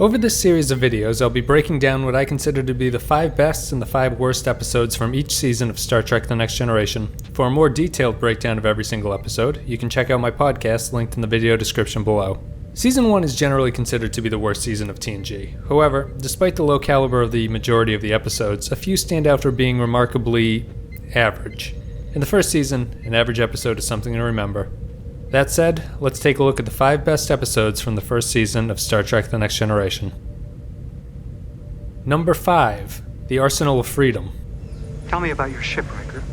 Over this series of videos, I'll be breaking down what I consider to be the 5 best and the 5 worst episodes from each season of Star Trek The Next Generation. For a more detailed breakdown of every single episode, you can check out my podcast linked in the video description below. Season 1 is generally considered to be the worst season of TNG. However, despite the low caliber of the majority of the episodes, a few stand out for being remarkably average. In the first season, an average episode is something to remember. That said, let's take a look at the 5 best episodes from the first season of Star Trek The Next Generation. Number 5, The Arsenal of Freedom. Tell me about your ship, Riker.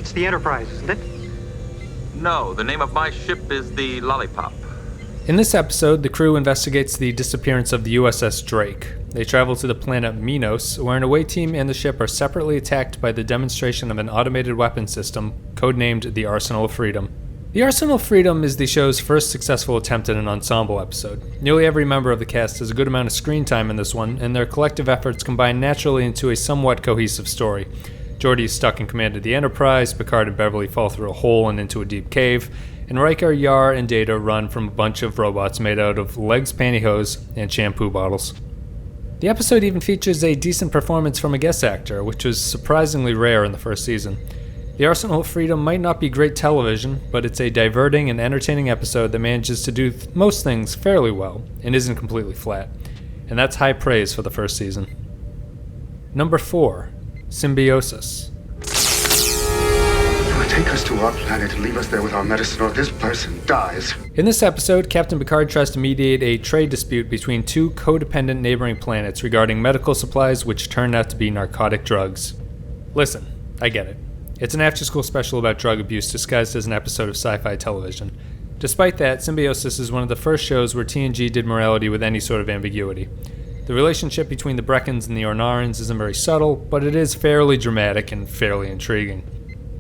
It's the Enterprise, isn't it? No, the name of my ship is the Lollipop. In this episode, the crew investigates the disappearance of the USS Drake. They travel to the planet Minos, where an away team and the ship are separately attacked by the demonstration of an automated weapon system, codenamed the Arsenal of Freedom. The Arsenal of Freedom is the show's first successful attempt at an ensemble episode. Nearly every member of the cast has a good amount of screen time in this one, and their collective efforts combine naturally into a somewhat cohesive story. Geordi is stuck in command of the Enterprise, Picard and Beverly fall through a hole and into a deep cave, and Riker, Yar, and Data run from a bunch of robots made out of legs, pantyhose, and shampoo bottles. The episode even features a decent performance from a guest actor, which was surprisingly rare in the first season. The Arsenal of Freedom might not be great television, but it's a diverting and entertaining episode that manages to do most things fairly well and isn't completely flat. And that's high praise for the first season. Number 4, Symbiosis. You would take us to our planet and leave us there with our medicine, or this person dies. In this episode, Captain Picard tries to mediate a trade dispute between 2 codependent neighboring planets regarding medical supplies which turned out to be narcotic drugs. Listen, I get it. It's an after-school special about drug abuse disguised as an episode of sci-fi television. Despite that, Symbiosis is one of the first shows where TNG did morality with any sort of ambiguity. The relationship between the Breckons and the Ornarans isn't very subtle, but it is fairly dramatic and fairly intriguing.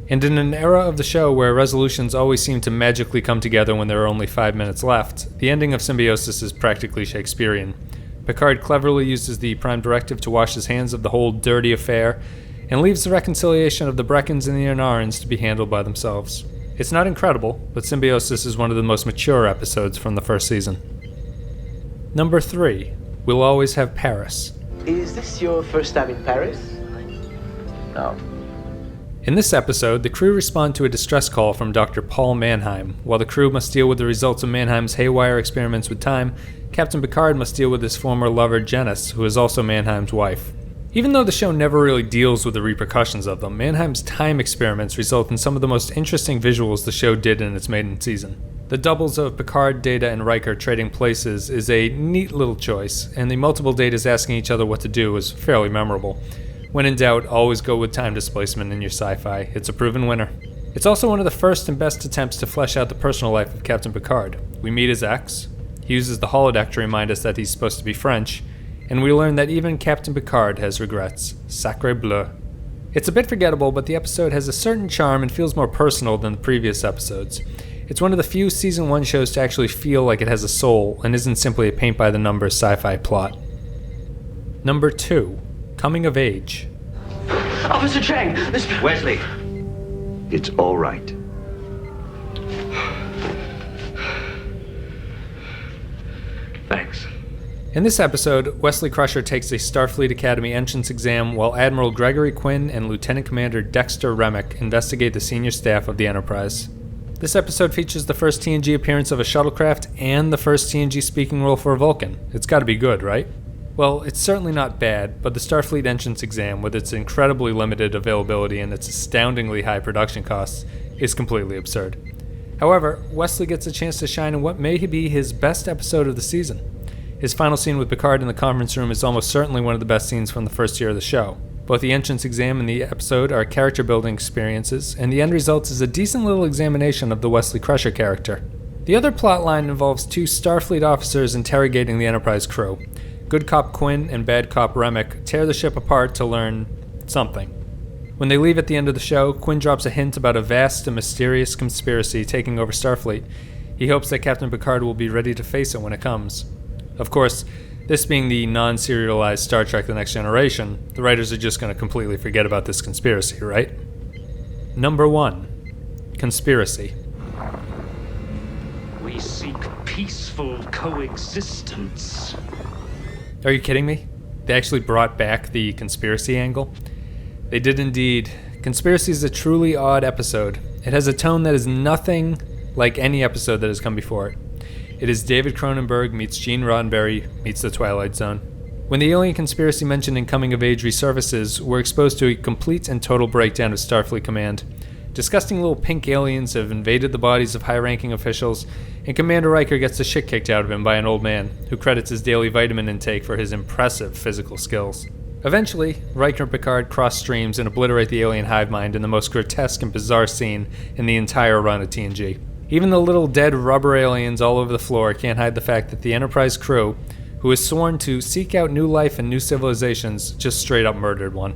And in an era of the show where resolutions always seem to magically come together when there are only 5 minutes left, the ending of Symbiosis is practically Shakespearean. Picard cleverly uses the Prime Directive to wash his hands of the whole dirty affair, and leaves the reconciliation of the Breckons and the Ornarans to be handled by themselves. It's not incredible, but Symbiosis is one of the most mature episodes from the first season. Number 3, We'll Always Have Paris. Is this your first time in Paris? No. In this episode, the crew respond to a distress call from Dr. Paul Mannheim. While the crew must deal with the results of Mannheim's haywire experiments with time, Captain Picard must deal with his former lover Janice, who is also Mannheim's wife. Even though the show never really deals with the repercussions of them, Mannheim's time experiments result in some of the most interesting visuals the show did in its maiden season. The doubles of Picard, Data, and Riker trading places is a neat little choice, and the multiple Datas asking each other what to do is fairly memorable. When in doubt, always go with time displacement in your sci-fi. It's a proven winner. It's also one of the first and best attempts to flesh out the personal life of Captain Picard. We meet his ex, he uses the holodeck to remind us that he's supposed to be French, and we learn that even Captain Picard has regrets. Sacre bleu. It's a bit forgettable, but the episode has a certain charm and feels more personal than the previous episodes. It's one of the few Season 1 shows to actually feel like it has a soul and isn't simply a paint-by-the-numbers sci-fi plot. Number 2, Coming of Age. Officer Chang, this... Wesley, it's all right. Thanks. In this episode, Wesley Crusher takes a Starfleet Academy entrance exam while Admiral Gregory Quinn and Lieutenant Commander Dexter Remick investigate the senior staff of the Enterprise. This episode features the first TNG appearance of a shuttlecraft and the first TNG speaking role for a Vulcan. It's gotta be good, right? Well, it's certainly not bad, but the Starfleet entrance exam, with its incredibly limited availability and its astoundingly high production costs, is completely absurd. However, Wesley gets a chance to shine in what may be his best episode of the season. His final scene with Picard in the conference room is almost certainly one of the best scenes from the first year of the show. Both the entrance exam and the episode are character-building experiences, and the end result is a decent little examination of the Wesley Crusher character. The other plotline involves 2 Starfleet officers interrogating the Enterprise crew. Good cop Quinn and bad cop Remick tear the ship apart to learn something. When they leave at the end of the show, Quinn drops a hint about a vast and mysterious conspiracy taking over Starfleet. He hopes that Captain Picard will be ready to face it when it comes. Of course, this being the non-serialized Star Trek The Next Generation, the writers are just going to completely forget about this conspiracy, right? Number 1, Conspiracy. We seek peaceful coexistence. Are you kidding me? They actually brought back the conspiracy angle? They did indeed. Conspiracy is a truly odd episode. It has a tone that is nothing like any episode that has come before it. It is David Cronenberg meets Gene Roddenberry meets The Twilight Zone. When the alien conspiracy mentioned in Coming of Age resurfaces, we're exposed to a complete and total breakdown of Starfleet Command. Disgusting little pink aliens have invaded the bodies of high-ranking officials, and Commander Riker gets the shit kicked out of him by an old man, who credits his daily vitamin intake for his impressive physical skills. Eventually, Riker and Picard cross streams and obliterate the alien hive mind in the most grotesque and bizarre scene in the entire run of TNG. Even the little dead rubber aliens all over the floor can't hide the fact that the Enterprise crew, who is sworn to seek out new life and new civilizations, just straight up murdered one.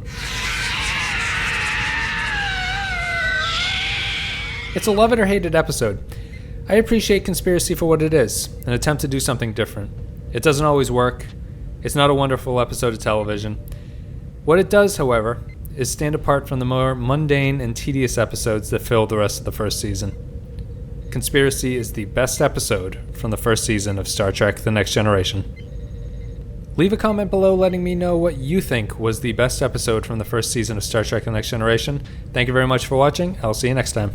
It's a love it or hate it episode. I appreciate Conspiracy for what it is, an attempt to do something different. It doesn't always work. It's not a wonderful episode of television. What it does, however, is stand apart from the more mundane and tedious episodes that fill the rest of the first season. Conspiracy is the best episode from the first season of Star Trek The Next Generation. Leave a comment below letting me know what you think was the best episode from the first season of Star Trek The Next Generation. Thank you very much for watching. I'll see you next time.